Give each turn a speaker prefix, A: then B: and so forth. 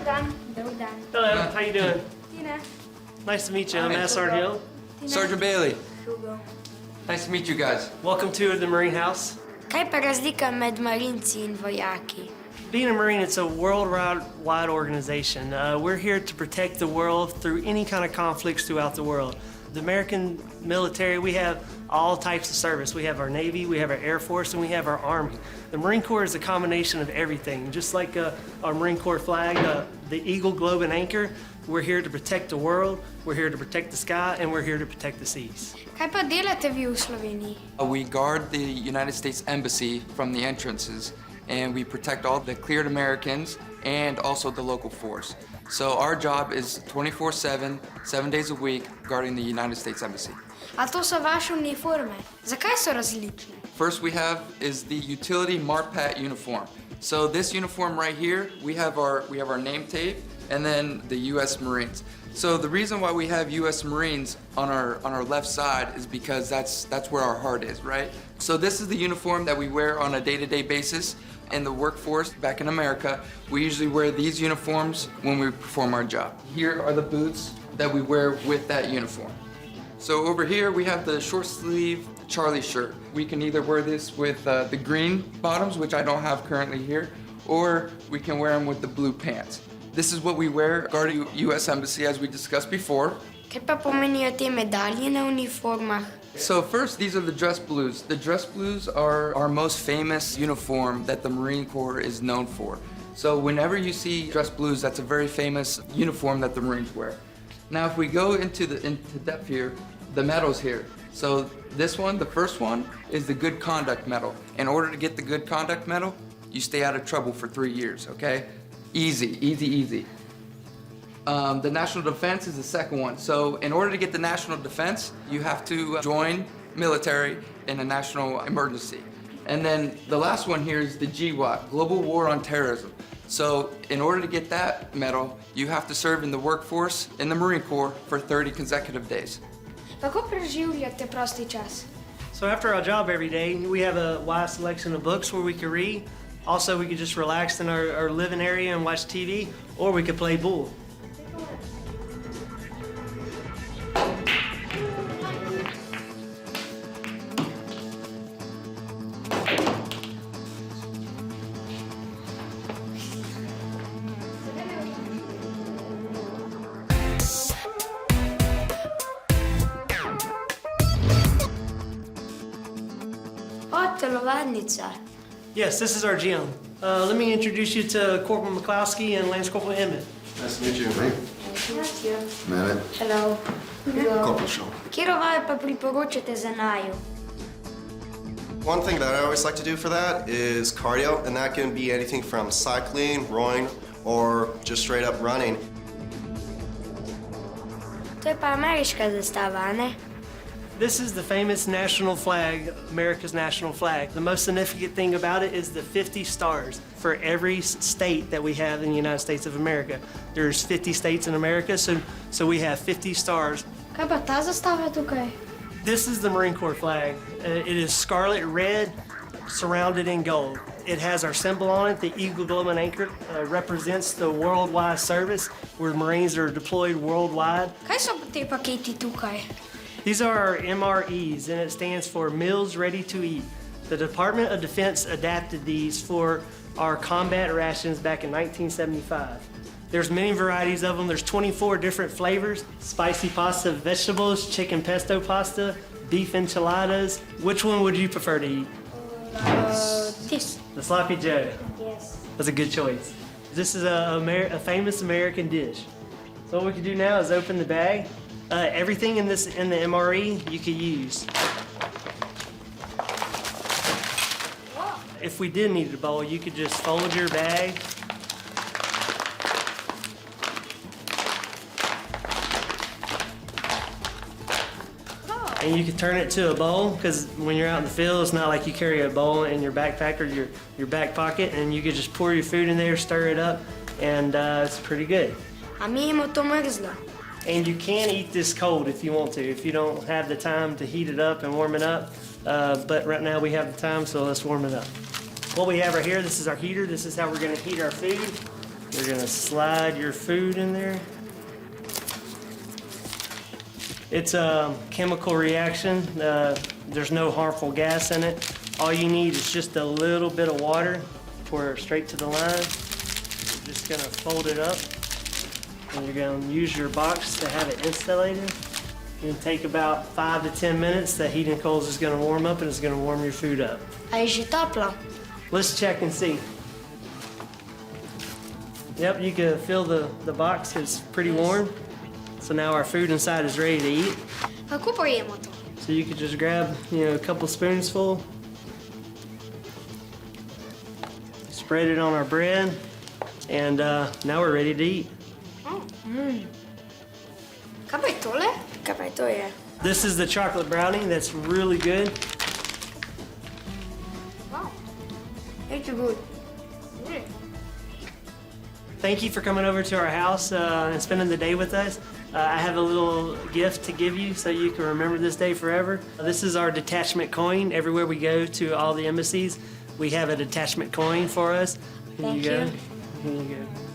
A: Dan.
B: Hello, how you doing?
A: Tina.
B: Nice to meet you. I'm Sergeant Hill.
C: Sergeant Bailey.
A: Hugo.
C: Nice to meet you guys.
B: Welcome to the Marine House.
A: Kaj pa razlika med marinci in vojaki?
B: Being a Marine, it's a worldwide organization. We're here to protect the world through any kind of conflicts throughout the world. The American military, we have all types of service. We have our Navy, we have our Air Force, and we have our Army. The Marine Corps is a combination of everything. Just like our Marine Corps flag, the Eagle, Globe, and Anchor, we're here to protect the world, we're here to protect the sky, and we're here to protect the seas.
A: Kaj pa delate vi v Sloveniji?
C: We guard the United States Embassy from the entrances, and we protect all the cleared Americans and also the local force. So our job is 24/7, 7 days a week, guarding the United States Embassy.
A: A to so vaše uniforme. Zakaj so različne?
C: First we have is the utility MARPAT uniform. So this uniform right here, we have our name tape and then the U.S. Marines. So the reason why we have U.S. Marines on our left side is because that's where our heart is, right? So this is the uniform that we wear on a day-to-day basis. In the workforce back in America, we usually wear these uniforms when we perform our job. Here are the boots that we wear with that uniform. So over here we have the short sleeve Charlie shirt. We can either wear this with the green bottoms, which I don't have currently here, or we can wear them with the blue pants. This is what we wear guarding U.S. Embassy, as we discussed before.
A: Kaj pa pomenijo te medalje na uniformah?
C: So first, these are the dress blues. The dress blues are our most famous uniform that the Marine Corps is known for. So whenever you see dress blues, that's a very famous uniform that the Marines wear. Now, if we go into depth here, the medals here. So this one, the first one, is the Good Conduct Medal. In order to get the Good Conduct Medal, you stay out of trouble for 3 years, okay? Easy, easy, easy. The National Defense is the second one. So in order to get the National Defense, you have to join military in a national emergency. And then the last one here is the GWOT, Global War on Terrorism. So in order to get that medal, you have to serve in the workforce in the Marine Corps for 30 consecutive days.
A: Kako preživljate prosti čas?
B: So after our job every day, we have a wide selection of books where we can read. Also, we could just relax in our living area and watch TV, or we could play pool.
A: O, telovadnica.
B: Yes, this is our gym. Let me introduce you to Corporal McCloskey and Lance Corporal Emmett.
D: Nice to meet you, mate.
A: Nice to meet you.
D: Mehmet.
A: Hello.
D: Corporal Shaw.
A: Kjero vaje pa priporočate za naju?
D: One thing that I always like to do for that is cardio, and that can be anything from cycling, rowing, or just straight up running.
A: To je pa ameriška zastava, a ne?
B: This is the famous national flag, America's national flag. The most significant thing about it is the 50 stars for every state that we have in the United States of America. There's 50 states in America, so we have 50 stars.
A: Kaj pa ta zastava tukaj?
B: This is the Marine Corps flag. It is scarlet red, surrounded in gold. It has our symbol on it, the Eagle, Globe, and Anchor. Represents the worldwide service where Marines are deployed worldwide.
A: Kaj so te paketi tukaj?
B: These are our MREs, and it stands for Meals Ready to Eat. The Department of Defense adapted these for our combat rations back in 1975. There's many varieties of them. There's 24 different flavors: spicy pasta, vegetables, chicken pesto pasta, beef enchiladas. Which one would you prefer to eat?
A: This.
B: The Sloppy Joe.
A: Yes.
B: That's a good choice. This is a famous American dish. So what we can do now is open the bag. Everything in the MRE you could use. If we did need a bowl, you could just fold your bag. And you can turn it to a bowl, because when you're out in the field, it's not like you carry a bowl in your backpack or your back pocket, and you could just pour your food in there, stir it up, and it's pretty good.
A: A mi imamo to mrzlo.
B: And you can eat this cold if you want to, if you don't have the time to heat it up and warm it up. But right now we have the time, so let's warm it up. What we have right here, this is our heater. This is how we're gonna heat our food. You're gonna slide your food in there. It's a chemical reaction. There's no harmful gas in it. All you need is just a little bit of water. Pour it straight to the line. You're just gonna fold it up. And you're gonna use your box to have it insulated. It's gonna take about 5 to 10 minutes. The heating coils is gonna warm up and it's gonna warm your food up.
A: A ieșit toplă.
B: Let's check and see. Yep, you can feel the box is pretty warm. So now our food inside is ready to eat.
A: Kako pojemo to?
B: So you could just grab, a couple spoonsful. Spread it on our bread. And now we're ready to eat.
A: Kaj pa je tole? Kaj pa je to je?
B: This is the chocolate brownie that's really good.
A: Wow. It's good.
B: Thank you for coming over to our house and spending the day with us. I have a little gift to give you so you can remember this day forever. This is our detachment coin. Everywhere we go to all the embassies, we have a detachment coin for us. Here
A: Thank
B: you go.
A: you.
B: Here you go.